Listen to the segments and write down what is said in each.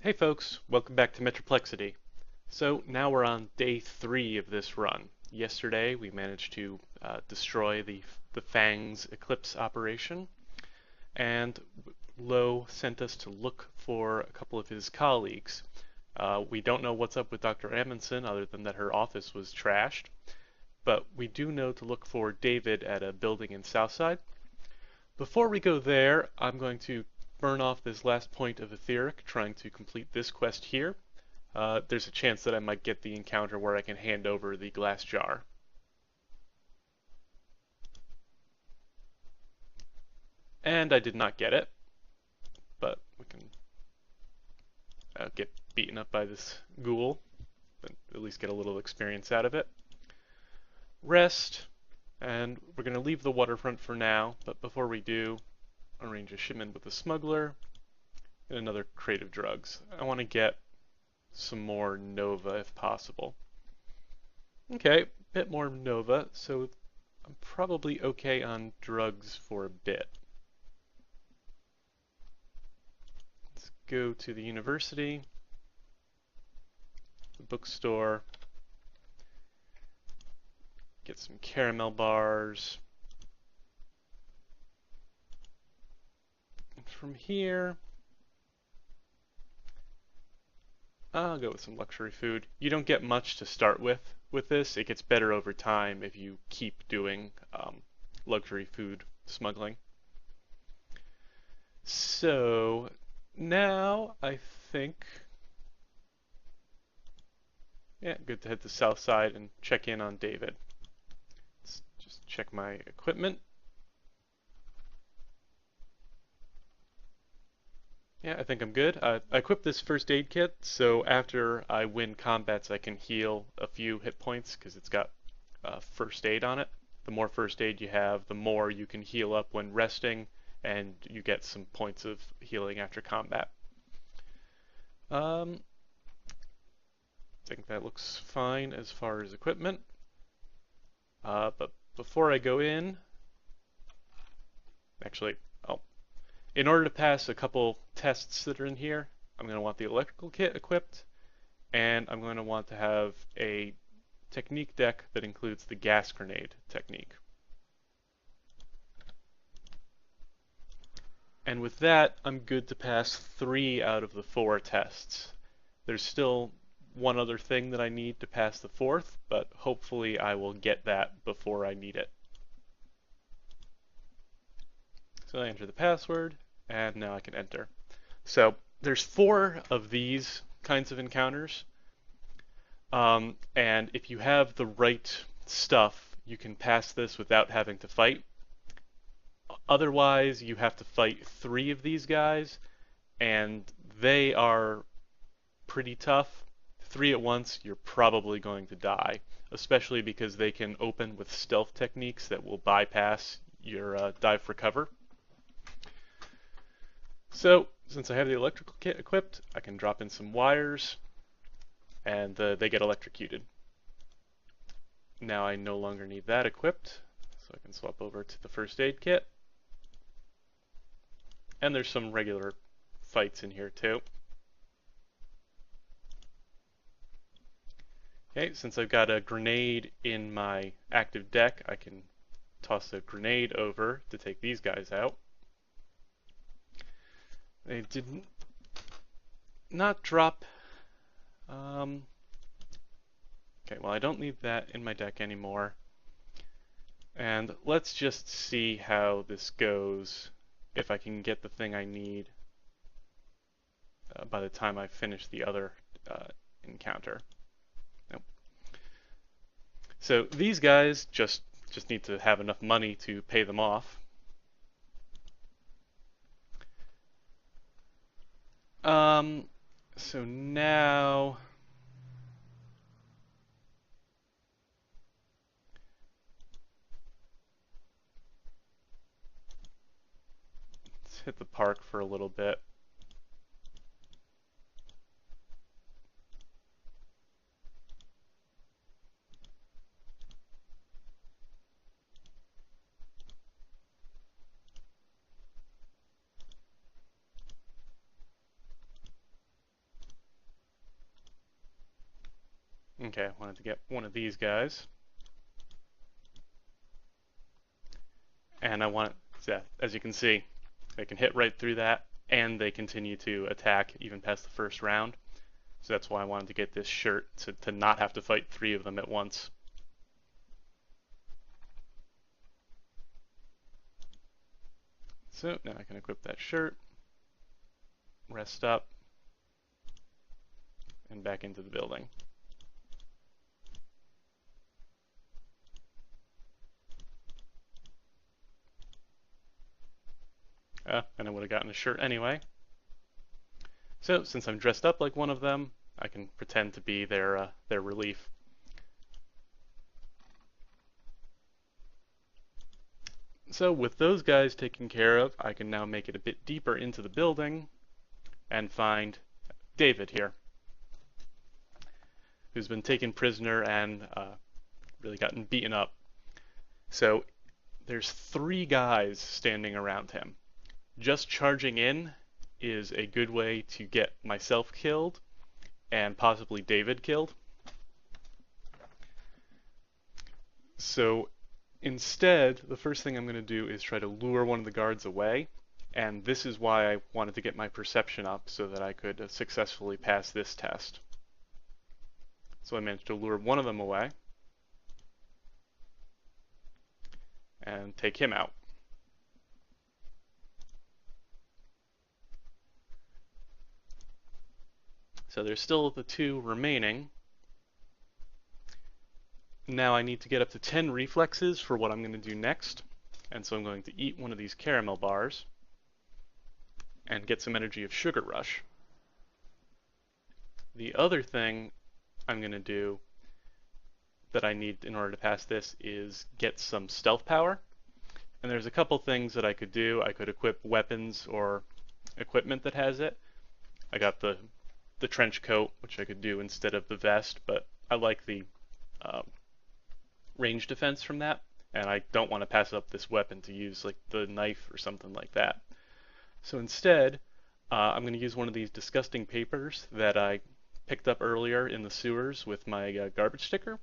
Hey folks, welcome back to Metroplexity. So now we're on day 3 of this run. Yesterday we managed to destroy the Fang's Eclipse operation, and Lo sent us to look for a couple of his colleagues. We don't know what's up with Dr. Amundsen other than that her office was trashed, but we do know to look for David at a building in Southside. Before we go there, I'm going to burn off this last point of etheric, trying to complete this quest here. There's a chance that I might get the encounter where I can hand over the glass jar. And I did not get it, but we can get beaten up by this ghoul, but at least get a little experience out of it. Rest, and we're going to leave the waterfront for now, but before we do, arrange a shipment with the smuggler and another crate of drugs. I want to get some more Nova if possible. Okay, bit more Nova, so I'm probably okay on drugs for a bit. Let's go to the university, the bookstore, get some caramel bars. And from here, I'll go with some luxury food. You don't get much to start with this. It gets better over time if you keep doing luxury food smuggling. So now I think, yeah, good to head to South Side and check in on David. Let's just check my equipment. Yeah, I think I'm good. I equipped this first aid kit, so after I win combats, I can heal a few hit points because it's got first aid on it. The more first aid you have, the more you can heal up when resting, and you get some points of healing after combat. I think that looks fine as far as equipment. But before I go in, actually, in order to pass a couple tests that are in here, I'm going to want the electrical kit equipped, and I'm going to want to have a technique deck that includes the gas grenade technique. And with that, I'm good to pass 3 out of the 4 tests. There's still one other thing that I need to pass the 4th, but hopefully I will get that before I need it. So I enter the password, and now I can enter. So there's 4 of these kinds of encounters, and if you have the right stuff, you can pass this without having to fight. Otherwise, you have to fight 3 of these guys, and they are pretty tough. 3 at once, you're probably going to die, especially because they can open with stealth techniques that will bypass your dive for cover. So, since I have the electrical kit equipped, I can drop in some wires, and they get electrocuted. Now I no longer need that equipped, so I can swap over to the first aid kit. And there's some regular fights in here too. Okay, since I've got a grenade in my active deck, I can toss a grenade over to take these guys out. They did not drop. Okay, well, I don't need that in my deck anymore. And let's just see how this goes, if I can get the thing I need by the time I finish the other encounter. Nope. So these guys just need to have enough money to pay them off. So now let's hit the park for a little bit. Okay, I wanted to get one of these guys. And I want, yeah, as you can see, they can hit right through that, and they continue to attack even past the first round. So that's why I wanted to get this shirt, to not have to fight 3 of them at once. So now I can equip that shirt, rest up, and back into the building. And I would have gotten a shirt anyway. So since I'm dressed up like one of them, I can pretend to be their relief. So with those guys taken care of, I can now make it a bit deeper into the building and find David here, who's been taken prisoner and really gotten beaten up. So there's 3 guys standing around him. Just charging in is a good way to get myself killed and possibly David killed. So instead, the first thing I'm going to do is try to lure one of the guards away, and this is why I wanted to get my perception up so that I could successfully pass this test. So I managed to lure one of them away and take him out. So there's still the 2 remaining. Now I need to get up to 10 reflexes for what I'm going to do next. And so I'm going to eat one of these caramel bars and get some energy of Sugar Rush. The other thing I'm going to do that I need in order to pass this is get some stealth power. And there's a couple things that I could do. I could equip weapons or equipment that has it. I got the trench coat, which I could do instead of the vest, but I like the range defense from that, and I don't want to pass up this weapon to use like the knife or something like that. So instead, I'm going to use one of these disgusting papers that I picked up earlier in the sewers with my garbage sticker.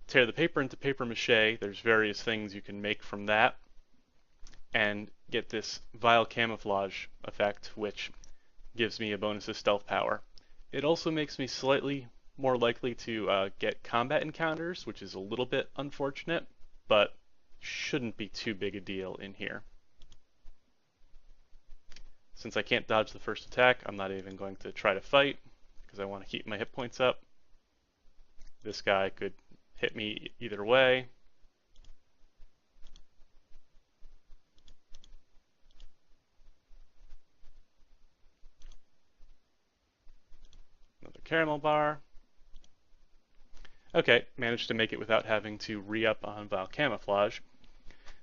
Tear the paper into paper mache. There's various things you can make from that, and get this vile camouflage effect, which gives me a bonus of stealth power. It also makes me slightly more likely to get combat encounters, which is a little bit unfortunate, but shouldn't be too big a deal in here. Since I can't dodge the first attack, I'm not even going to try to fight, because I want to keep my hit points up. This guy could hit me either way. Another caramel bar. Okay, managed to make it without having to re-up on vile camouflage.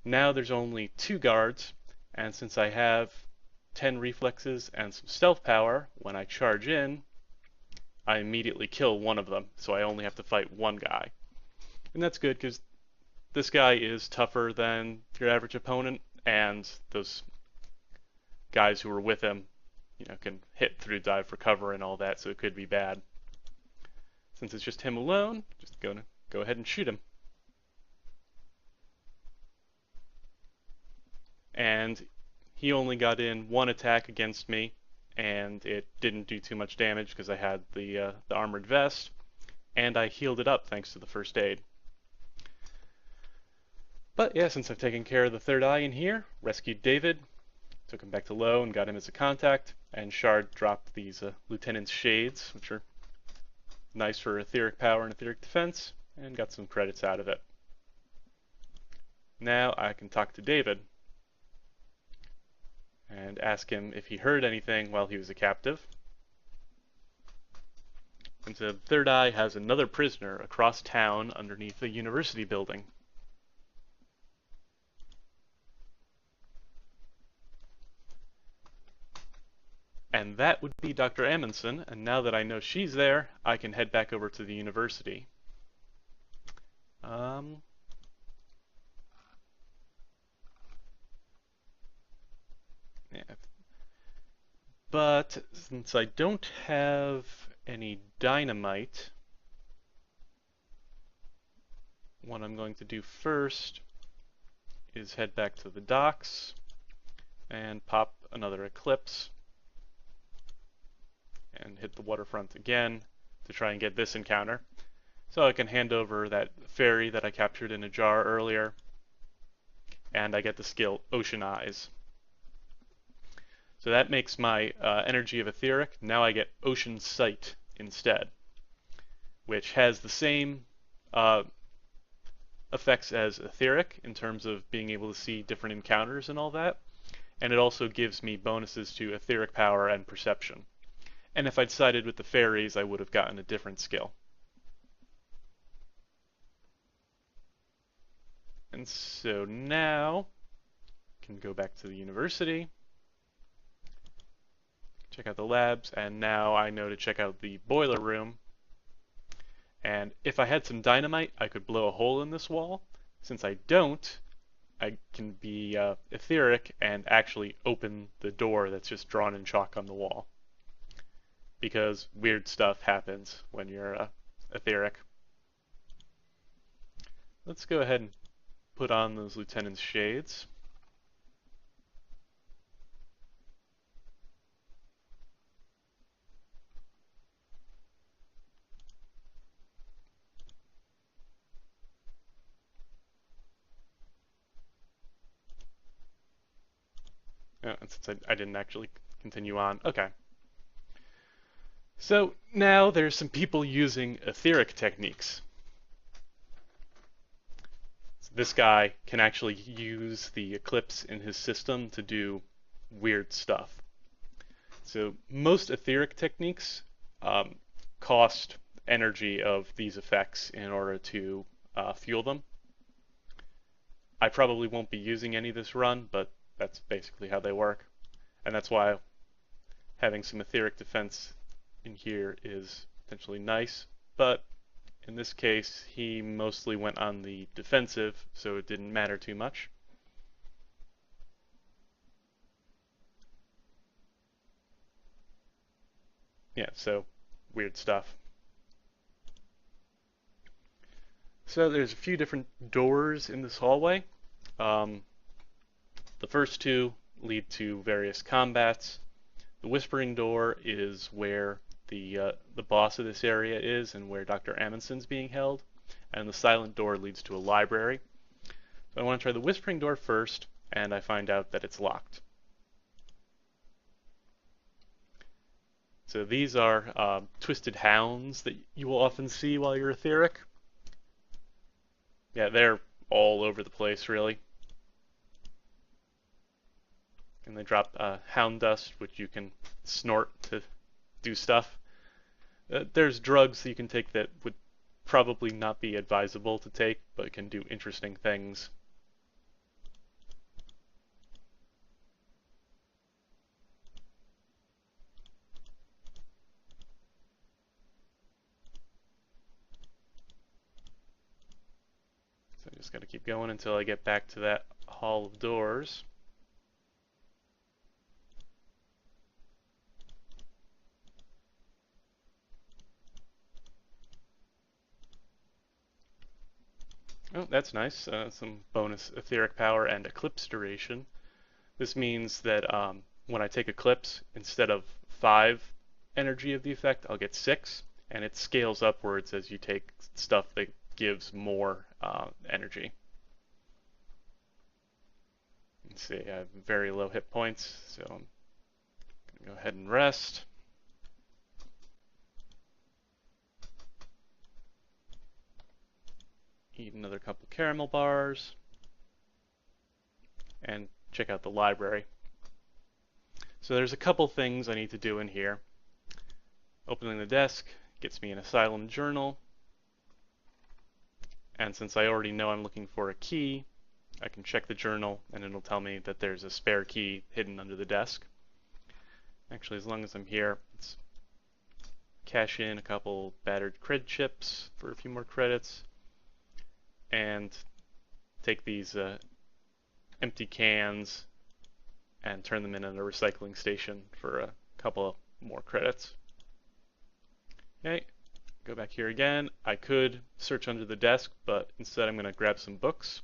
Now there's only 2 guards, and since I have 10 reflexes and some stealth power, when I charge in, I immediately kill one of them, so I only have to fight 1 guy. And that's good, because this guy is tougher than your average opponent, and those guys who are with him, can hit through dive for cover and all that, so it could be bad. Since it's just him alone, just gonna go ahead and shoot him. And he only got in 1 attack against me, and it didn't do too much damage because I had the armored vest, and I healed it up thanks to the first aid. But yeah, since I've taken care of the 3rd eye in here, rescued David, took him back to low and got him as a contact, and Shard dropped these Lieutenant's Shades, which are nice for etheric power and etheric defense, and got some credits out of it. Now I can talk to David and ask him if he heard anything while he was a captive. And so the 3rd eye has another prisoner across town underneath the university building. And that would be Dr. Amundsen, and now that I know she's there, I can head back over to the university. Yeah. But since I don't have any dynamite, what I'm going to do first is head back to the docks and pop another eclipse and hit the waterfront again to try and get this encounter. So I can hand over that fairy that I captured in a jar earlier, and I get the skill Ocean Eyes. So that makes my energy of Etheric. Now I get Ocean Sight instead, which has the same effects as Etheric in terms of being able to see different encounters and all that. And it also gives me bonuses to Etheric Power and Perception. And if I'd sided with the fairies, I would have gotten a different skill. And so now I can go back to the university, check out the labs, and now I know to check out the boiler room. And if I had some dynamite, I could blow a hole in this wall. Since I don't, I can be etheric and actually open the door that's just drawn in chalk on the wall. Because weird stuff happens when you're etheric. Let's go ahead and put on those lieutenant's shades. And since I didn't actually continue on, okay. So now there's some people using etheric techniques. So this guy can actually use the eclipse in his system to do weird stuff. So most etheric techniques cost energy of these effects in order to fuel them. I probably won't be using any this run, but that's basically how they work. And that's why having some etheric defense in here is potentially nice. But in this case, he mostly went on the defensive, so it didn't matter too much. Yeah, so weird stuff. So there's a few different doors in this hallway. The first two lead to various combats. The Whispering Door is where the boss of this area is and where Dr. Amundsen's being held. And the Silent Door leads to a library. So I want to try the Whispering Door first, and I find out that it's locked. So these are twisted hounds that you will often see while you're etheric. Yeah, they're all over the place, really. And they drop hound dust, which you can snort to do stuff. There's drugs that you can take that would probably not be advisable to take, but can do interesting things. So I just got to keep going until I get back to that hall of doors. Oh, that's nice. Some bonus etheric power and eclipse duration. This means that when I take eclipse, instead of 5 energy of the effect, I'll get 6, and it scales upwards as you take stuff that gives more energy. Let's see, I have very low hit points, so I'm going to go ahead and rest. Eat another couple caramel bars, and check out the library. So there's a couple things I need to do in here. Opening the desk gets me an asylum journal, and since I already know I'm looking for a key, I can check the journal and it'll tell me that there's a spare key hidden under the desk. Actually, as long as I'm here, let's cash in a couple battered cred chips for a few more credits, and take these empty cans and turn them in at a recycling station for couple more credits. Okay, go back here again. I could search under the desk, but instead I'm going to grab some books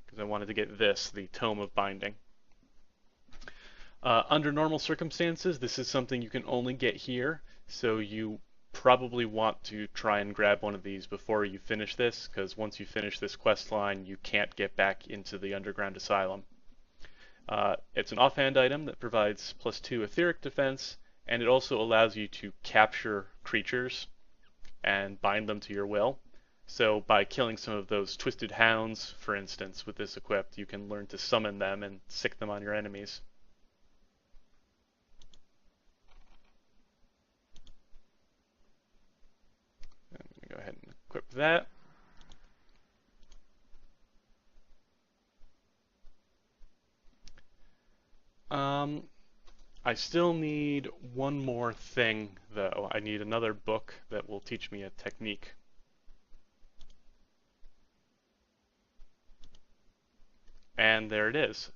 because I wanted to get this, the Tome of Binding. Under normal circumstances, this is something you can only get here, so you probably want to try and grab one of these before you finish this, because once you finish this quest line, you can't get back into the underground asylum. It's an offhand item that provides +2 etheric defense, and it also allows you to capture creatures and bind them to your will. So by killing some of those twisted hounds, for instance, with this equipped, you can learn to summon them and sick them on your enemies. Go ahead and equip that. I still need one more thing, though. I need another book that will teach me a technique. And there it is.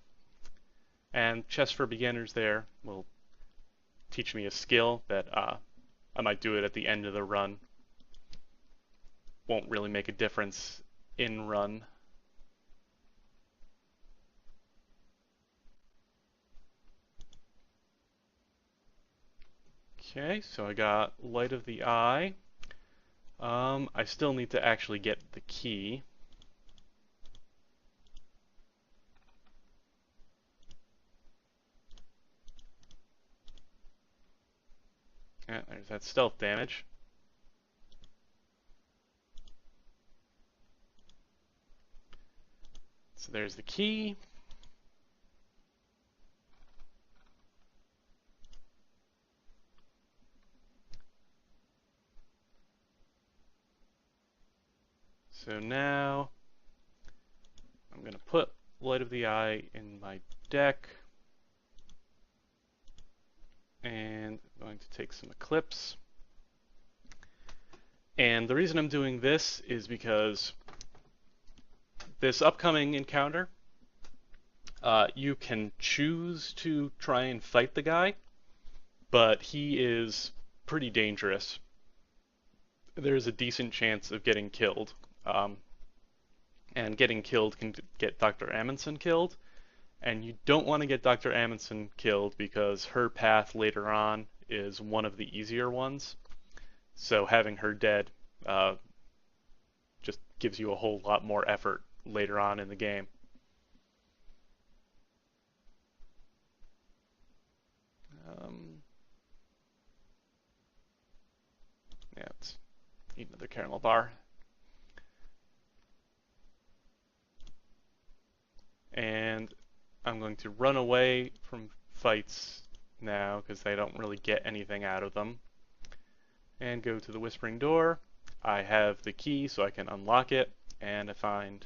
And Chess for Beginners there will teach me a skill that I might do it at the end of the run. Won't really make a difference in run. Okay, so I got Light of the Eye. I still need to actually get the key. There's that stealth damage. So there's the key. So now I'm going to put Light of the Eye in my deck, and I'm going to take some Eclipse. And the reason I'm doing this is because this upcoming encounter, you can choose to try and fight the guy, but he is pretty dangerous. There's a decent chance of getting killed. And getting killed can get Dr. Amundsen killed, and you don't want to get Dr. Amundsen killed because her path later on is one of the easier ones. So having her dead just gives you a whole lot more effort later on in the game. Yeah, let's eat another caramel bar. And I'm going to run away from fights now because I don't really get anything out of them. And go to the Whispering Door. I have the key so I can unlock it, and I find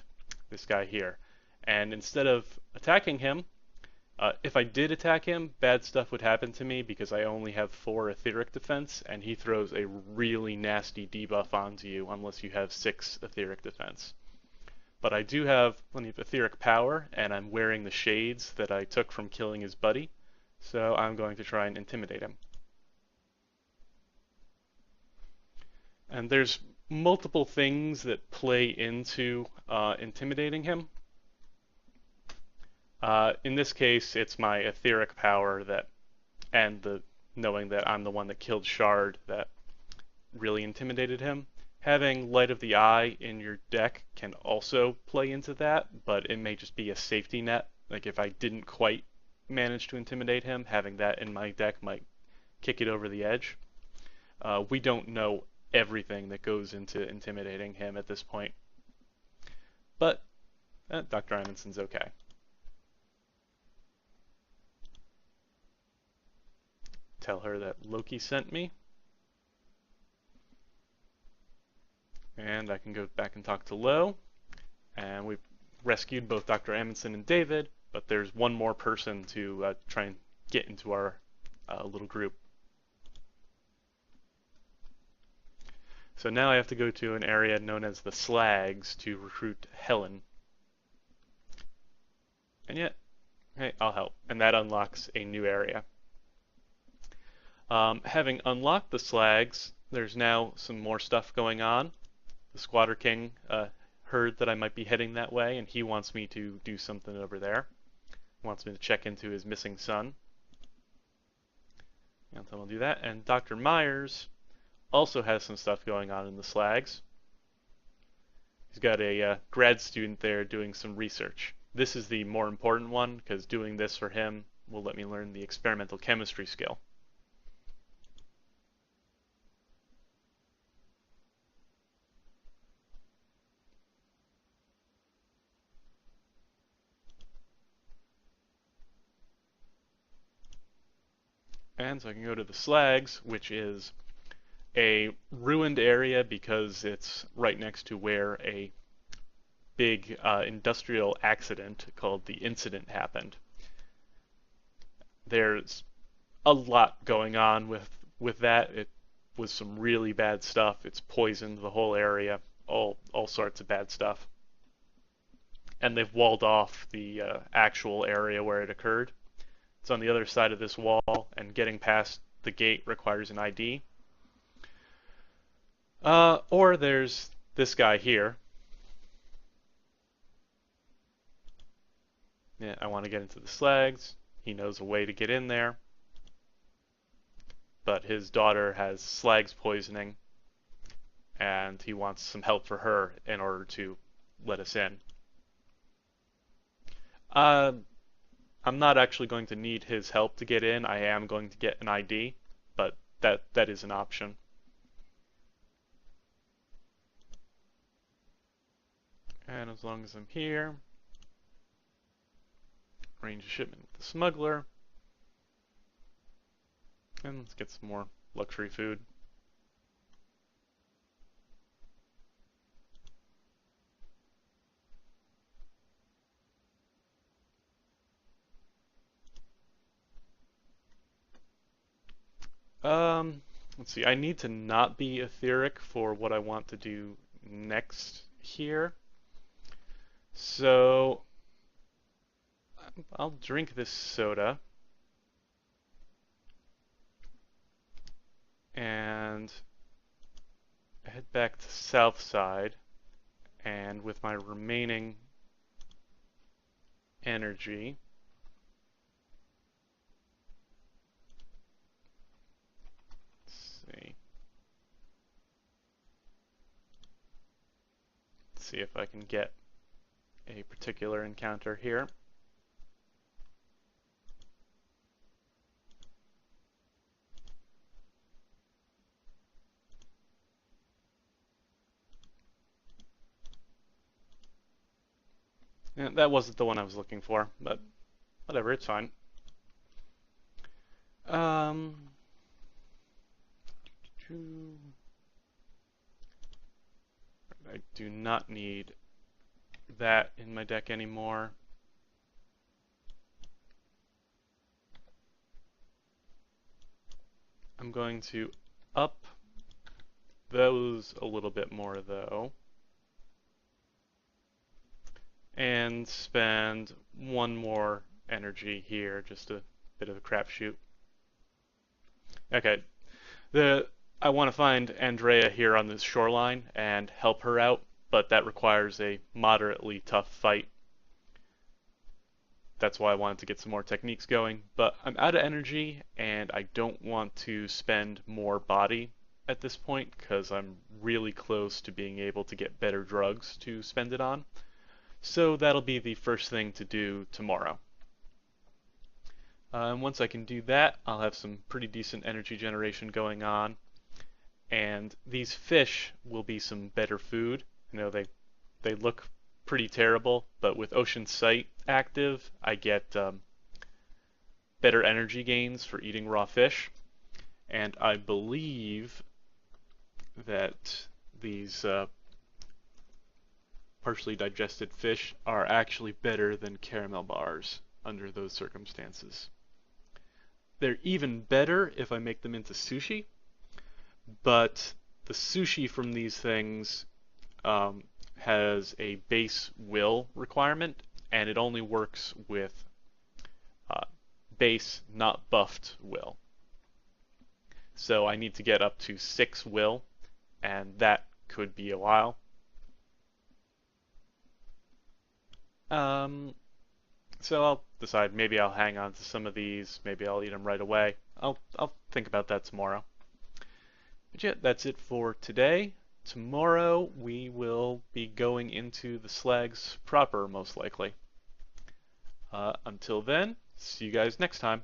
this guy here. And instead of attacking him, if I did attack him, bad stuff would happen to me because I only have 4 etheric defense, and he throws a really nasty debuff onto you unless you have 6 etheric defense. But I do have plenty of etheric power, and I'm wearing the shades that I took from killing his buddy, so I'm going to try and intimidate him. And there's multiple things that play into intimidating him. In this case, it's my etheric power and the knowing that I'm the one that killed Shard that really intimidated him. Having Light of the Eye in your deck can also play into that, but it may just be a safety net. Like if I didn't quite manage to intimidate him, having that in my deck might kick it over the edge. We don't know everything that goes into intimidating him at this point. But Dr. Amundsen's okay. Tell her that Loki sent me. And I can go back and talk to Lo. And we've rescued both Dr. Amundsen and David, but there's one more person to try and get into our little group. So now I have to go to an area known as the Slags to recruit Helen. And yet, hey, I'll help. And that unlocks a new area. Having unlocked the Slags, there's now some more stuff going on. The Squatter King heard that I might be heading that way, and he wants me to do something over there. He wants me to check into his missing son. And so I'll do that. And Dr. Myers also has some stuff going on in the Slags. He's got a grad student there doing some research. This is the more important one, because doing this for him will let me learn the experimental chemistry skill. And so I can go to the Slags, which is a ruined area because it's right next to where a big industrial accident called the incident happened. There's a lot going on with that. It was some really bad stuff. It's poisoned the whole area, all sorts of bad stuff. And they've walled off the actual area where it occurred. It's on the other side of this wall, and getting past the gate requires an ID. Or there's this guy here. Yeah, I want to get into the Slags. He knows a way to get in there. But his daughter has Slags poisoning, and he wants some help for her in order to let us in. I'm not actually going to need his help to get in. I am going to get an ID, but that is an option. And as long as I'm here, arrange a shipment with the smuggler. And let's get some more luxury food. Let's see, I need to not be etheric for what I want to do next here. So I'll drink this soda and head back to south side, and with my remaining energy, see if I can get a particular encounter here. And that wasn't the one I was looking for, but whatever, it's fine. I do not need that in my deck anymore. I'm going to up those a little bit more though, and spend one more energy here, just a bit of a crapshoot. Okay, I want to find Andrea here on this shoreline and help her out, but that requires a moderately tough fight. That's why I wanted to get some more techniques going, but I'm out of energy and I don't want to spend more body at this point because I'm really close to being able to get better drugs to spend it on. So that'll be the first thing to do tomorrow. And once I can do that, I'll have some pretty decent energy generation going on. And these fish will be some better food. You know, they look pretty terrible, but with Ocean Sight active, I get better energy gains for eating raw fish. And I believe that these partially digested fish are actually better than caramel bars under those circumstances. They're even better if I make them into sushi, but the sushi from these things has a base will requirement, and it only works with base, not buffed will. So I need to get up to 6 will, and that could be a while. Um, so I'll decide maybe I'll hang on to some of these, maybe I'll eat them right away. I'll think about that tomorrow. But yeah, that's it for today. Tomorrow we will be going into the Slags proper, most likely. Until then, see you guys next time.